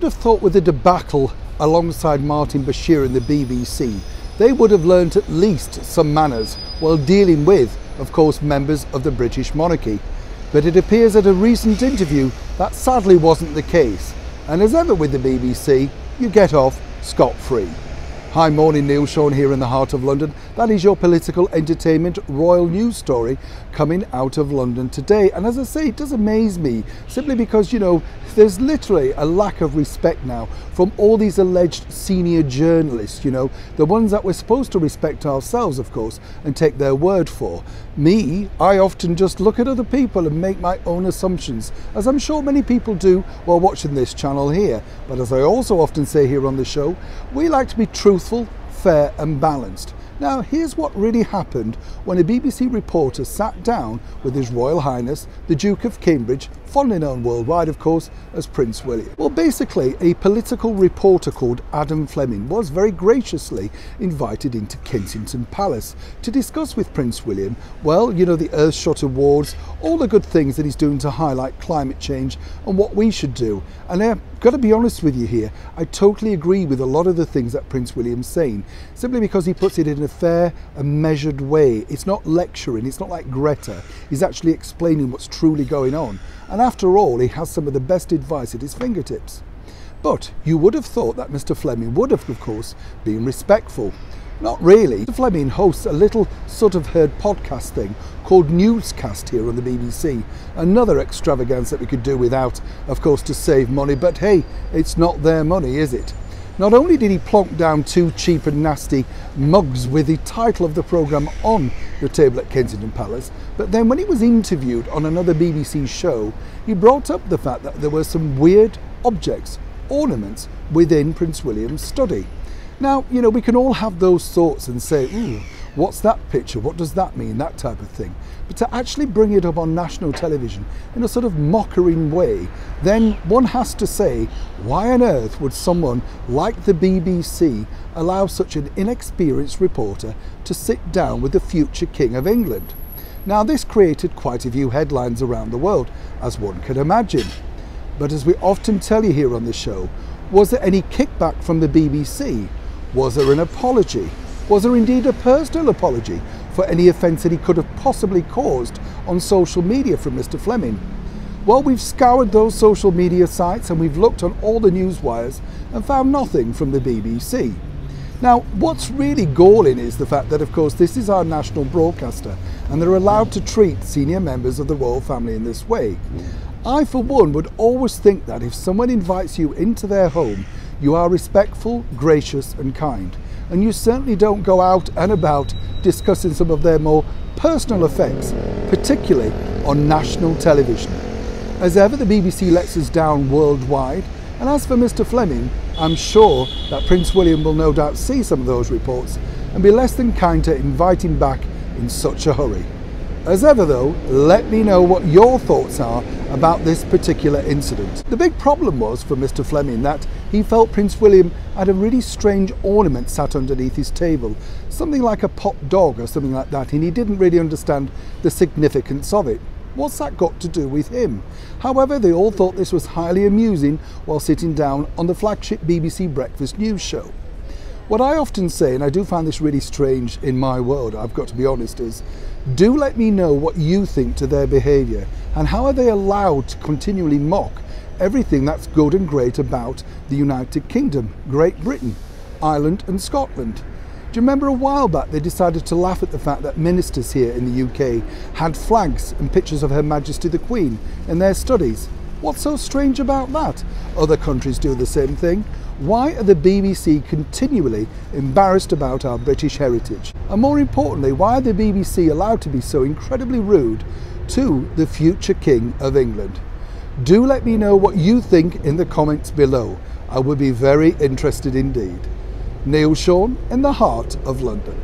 have thought with the debacle alongside Martin Bashir and the BBC, they would have learnt at least some manners while dealing with, of course, members of the British monarchy. But it appears at a recent interview that sadly wasn't the case. And as ever with the BBC, you get off scot-free. Hi, morning, Neil Sean here in the heart of London. That is your political entertainment royal news story coming out of London today. And as I say, it does amaze me simply because, you know, there's literally a lack of respect now from all these alleged senior journalists, you know, the ones that we're supposed to respect ourselves, of course, and take their word for. Me, I often just look at other people and make my own assumptions, as I'm sure many people do while watching this channel here. But as I also often say here on the show, we like to be truthful, fair and balanced. Now, here's what really happened when a BBC reporter sat down with His Royal Highness, the Duke of Cambridge, fondly known worldwide, of course, as Prince William. Well, basically, a political reporter called Adam Fleming was very graciously invited into Kensington Palace to discuss with Prince William, well, you know, the Earthshot Awards, all the good things that he's doing to highlight climate change and what we should do. And I've got to be honest with you here, I totally agree with a lot of the things that Prince William's saying, simply because he puts it in a fair and measured way. It's not lecturing, it's not like Greta. He's actually explaining what's truly going on. And after all, he has some of the best advice at his fingertips. But you would have thought that Mr. Fleming would have, of course, been respectful. Not really. Mr. Fleming hosts a little sort of heard podcast thing called Newscast here on the BBC. Another extravagance that we could do without, of course, to save money. But hey, it's not their money, is it? Not only did he plonk down two cheap and nasty mugs with the title of the programme on the table at Kensington Palace, but then when he was interviewed on another BBC show, he brought up the fact that there were some weird objects, ornaments, within Prince William's study. Now, you know, we can all have those thoughts and say, ooh, what's that picture? What does that mean? That type of thing. But to actually bring it up on national television in a sort of mocking way, then one has to say, why on earth would someone like the BBC allow such an inexperienced reporter to sit down with the future King of England? Now, this created quite a few headlines around the world, as one can imagine. But as we often tell you here on the show, was there any kickback from the BBC? Was there an apology? Was there indeed a personal apology for any offence that he could have possibly caused on social media from Mr. Fleming? Well, we've scoured those social media sites and we've looked on all the news wires and found nothing from the BBC. Now, what's really galling is the fact that, of course, this is our national broadcaster and they're allowed to treat senior members of the royal family in this way. I, for one, would always think that if someone invites you into their home, you are respectful, gracious and kind. And you certainly don't go out and about discussing some of their more personal effects, particularly on national television. As ever, the BBC lets us down worldwide. And as for Mr. Fleming, I'm sure that Prince William will no doubt see some of those reports and be less than kind to invite him back in such a hurry. As ever though, let me know what your thoughts are about this particular incident. The big problem was for Mr. Fleming that he felt Prince William had a really strange ornament sat underneath his table, something like a pop dog or something like that, and he didn't really understand the significance of it. What's that got to do with him? However, they all thought this was highly amusing while sitting down on the flagship BBC Breakfast News show. What I often say, and I do find this really strange in my world, I've got to be honest, is do let me know what you think to their behaviour and how are they allowed to continually mock everything that's good and great about the United Kingdom, Great Britain, Ireland and Scotland. Do you remember a while back they decided to laugh at the fact that ministers here in the UK had flags and pictures of Her Majesty the Queen in their studies? What's so strange about that? Other countries do the same thing. Why are the BBC continually embarrassed about our British heritage? And more importantly, why are the BBC allowed to be so incredibly rude to the future King of England? Do let me know what you think in the comments below. I would be very interested indeed. Neil Sean in the heart of London.